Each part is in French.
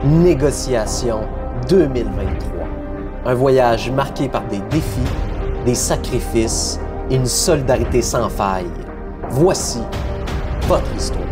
Négociation 2023. Un voyage marqué par des défis, des sacrifices et une solidarité sans faille. Voici votre histoire.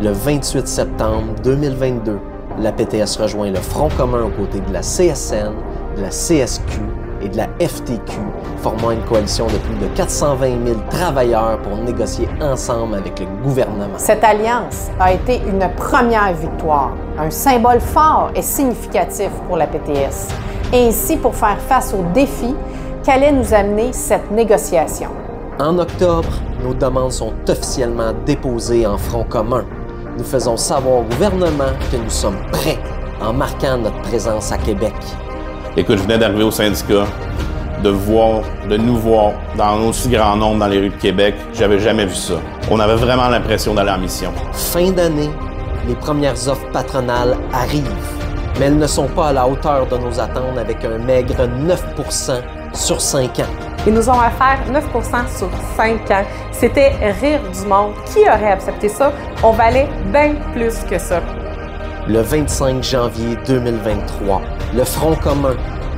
Le 28 septembre 2022, la PTS rejoint le Front commun aux côtés de la CSN, de la CSQ et de la FTQ, formant une coalition de plus de 420 000 travailleurs pour négocier ensemble avec le gouvernement. Cette alliance a été une première victoire, un symbole fort et significatif pour la PTS, et ainsi pour faire face aux défis qu'allait nous amener cette négociation. En octobre, nos demandes sont officiellement déposées en Front commun. Nous faisons savoir au gouvernement que nous sommes prêts en marquant notre présence à Québec. Écoute, je venais d'arriver au syndicat, de nous voir dans un aussi grand nombre dans les rues de Québec, j'avais jamais vu ça. On avait vraiment l'impression d'aller en mission. Fin d'année, les premières offres patronales arrivent, mais elles ne sont pas à la hauteur de nos attentes avec un maigre 9 % sur 5 ans. Ils nous ont offert 9 % sur 5 ans. C'était rire du monde. Qui aurait accepté ça? On valait bien plus que ça. Le 25 janvier 2023, le Front commun,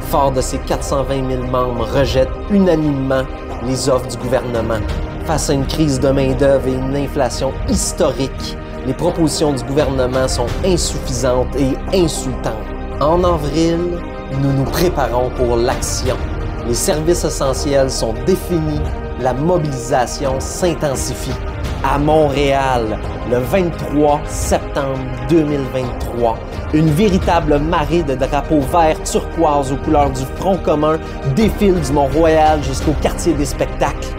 fort de ses 420 000 membres, rejette unanimement les offres du gouvernement. Face à une crise de main-d'œuvre et une inflation historique, les propositions du gouvernement sont insuffisantes et insultantes. En avril, nous nous préparons pour l'action. Les services essentiels sont définis, la mobilisation s'intensifie. À Montréal, le 23 septembre 2023, une véritable marée de drapeaux verts turquoise aux couleurs du Front commun défile du Mont-Royal jusqu'au quartier des spectacles.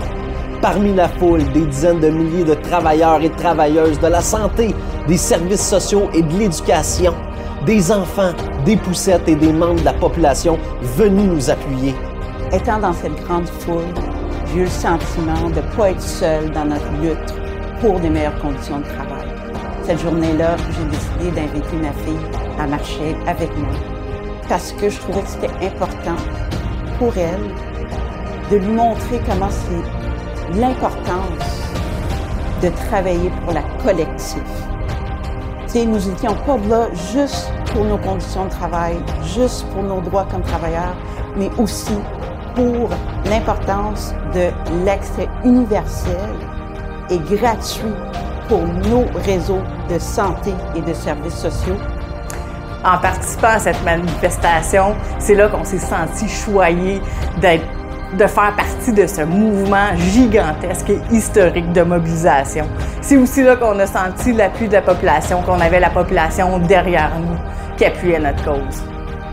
Parmi la foule, des dizaines de milliers de travailleurs et de travailleuses de la santé, des services sociaux et de l'éducation, des enfants, des poussettes et des membres de la population venus nous appuyer. Étant dans cette grande foule, j'ai eu le sentiment de ne pas être seule dans notre lutte pour des meilleures conditions de travail. Cette journée-là, j'ai décidé d'inviter ma fille à marcher avec moi parce que je trouvais que c'était important pour elle de lui montrer comment c'est l'importance de travailler pour la collectif. T'sais, nous n'étions pas là juste pour nos conditions de travail, juste pour nos droits comme travailleurs, mais aussi pour l'importance de l'accès universel et gratuit pour nos réseaux de santé et de services sociaux. En participant à cette manifestation, c'est là qu'on s'est senti choyés de faire partie de ce mouvement gigantesque et historique de mobilisation. C'est aussi là qu'on a senti l'appui de la population, qu'on avait la population derrière nous qui appuyait notre cause.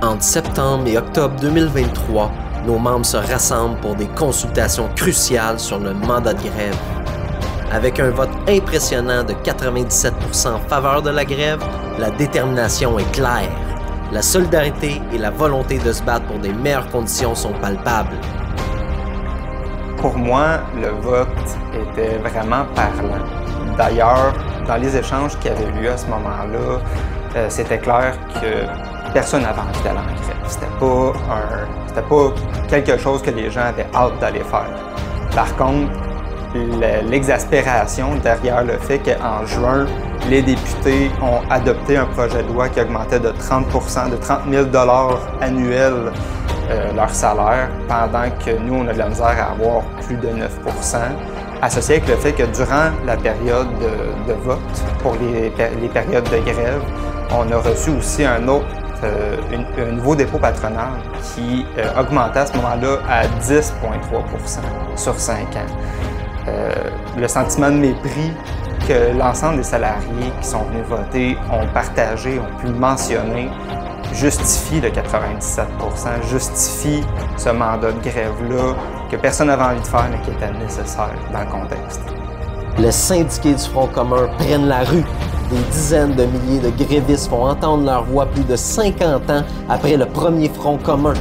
Entre septembre et octobre 2023, nos membres se rassemblent pour des consultations cruciales sur le mandat de grève. Avec un vote impressionnant de 97 % en faveur de la grève, la détermination est claire. La solidarité et la volonté de se battre pour des meilleures conditions sont palpables. Pour moi, le vote était vraiment parlant. D'ailleurs, dans les échanges qui avaient lieu à ce moment-là, c'était clair que personne n'avait envie d'aller en grève. C'était pas quelque chose que les gens avaient hâte d'aller faire. Par contre, l'exaspération derrière le fait qu'en juin, les députés ont adopté un projet de loi qui augmentait de 30 %, de 30 000 $ annuels leur salaire, pendant que nous, on a de la misère à avoir plus de 9 %, associé avec le fait que durant la période de vote, pour les périodes de grève, on a reçu aussi un nouveau dépôt patronal qui augmentait à ce moment-là à 10,3 % sur 5 ans. Le sentiment de mépris que l'ensemble des salariés qui sont venus voter ont partagé, ont pu mentionner, justifie le 97 %, justifie ce mandat de grève-là que personne n'avait envie de faire mais qui était nécessaire dans le contexte. Les syndiqués du Front commun prennent la rue. Des dizaines de milliers de grévistes font entendre leur voix plus de 50 ans après le premier Front commun.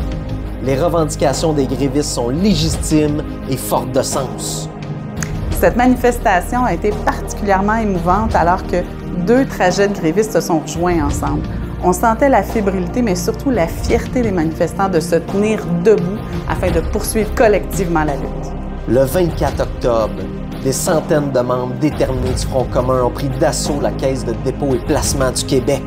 Les revendications des grévistes sont légitimes et fortes de sens. Cette manifestation a été particulièrement émouvante alors que deux trajets de grévistes se sont rejoints ensemble. On sentait la fébrilité, mais surtout la fierté des manifestants de se tenir debout afin de poursuivre collectivement la lutte. Le 24 octobre, des centaines de membres déterminés du Front commun ont pris d'assaut la Caisse de dépôt et placement du Québec.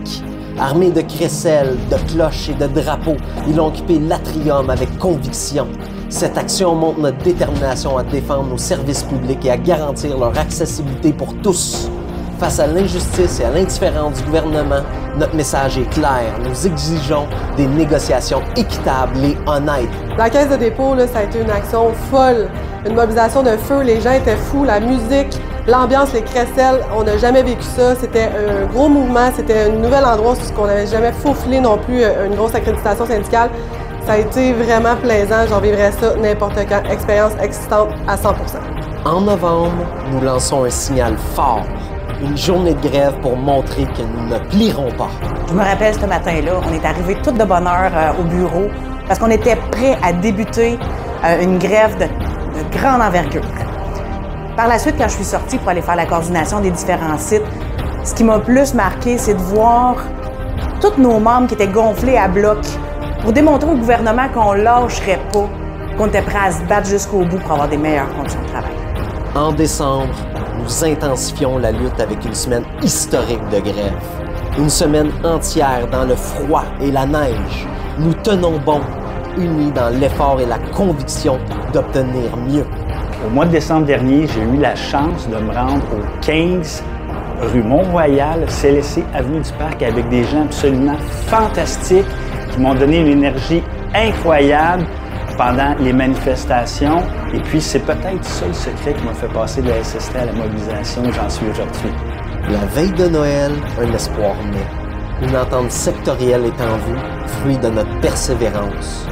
Armés de crécelles, de cloches et de drapeaux, ils ont occupé l'atrium avec conviction. Cette action montre notre détermination à défendre nos services publics et à garantir leur accessibilité pour tous. Face à l'injustice et à l'indifférence du gouvernement, notre message est clair. Nous exigeons des négociations équitables et honnêtes. La Caisse de dépôt, là, ça a été une action folle, une mobilisation de feu. Les gens étaient fous, la musique, l'ambiance, les crécelles, on n'a jamais vécu ça. C'était un gros mouvement, c'était un nouvel endroit où on n'avait jamais faufilé non plus une grosse accréditation syndicale. Ça a été vraiment plaisant, j'en vivrais ça n'importe quand. Expérience excitante à 100%. En novembre, nous lançons un signal fort. Une journée de grève pour montrer que nous ne plierons pas. Je me rappelle ce matin-là, on est arrivés tout de bonne heure au bureau parce qu'on était prêts à débuter une grève de grande envergure. Par la suite, quand je suis sortie pour aller faire la coordination des différents sites, ce qui m'a plus marqué, c'est de voir tous nos membres qui étaient gonflés à bloc pour démontrer au gouvernement qu'on lâcherait pas, qu'on était prêts à se battre jusqu'au bout pour avoir des meilleures conditions de travail. En décembre, nous intensifions la lutte avec une semaine historique de grève. Une semaine entière dans le froid et la neige. Nous tenons bon, unis dans l'effort et la conviction d'obtenir mieux. Au mois de décembre dernier, j'ai eu la chance de me rendre au 15 rue Mont-Royal, CLSC, avenue du Parc, avec des gens absolument fantastiques qui m'ont donné une énergie incroyable pendant les manifestations. Et puis, c'est peut-être ça le secret qui m'a fait passer de la SST à la mobilisation où j'en suis aujourd'hui. La veille de Noël, un espoir naît. Une entente sectorielle est en vue, fruit de notre persévérance.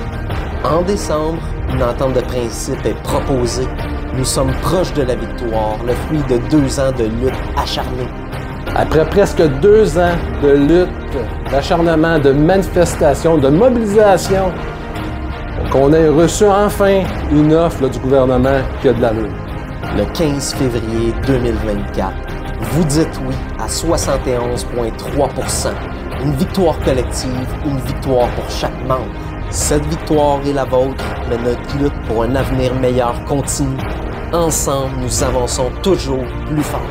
En décembre, une entente de principe est proposée. Nous sommes proches de la victoire, le fruit de 2 ans de lutte acharnée. Après presque 2 ans de lutte, d'acharnement, de manifestation, de mobilisation, qu'on ait reçu enfin une offre là, du gouvernement qui a de l'allure. Le 15 février 2024, vous dites oui à 71,3 %. Une victoire collective, une victoire pour chaque membre. Cette victoire est la vôtre, mais notre lutte pour un avenir meilleur continue. Ensemble, nous avançons toujours plus fort.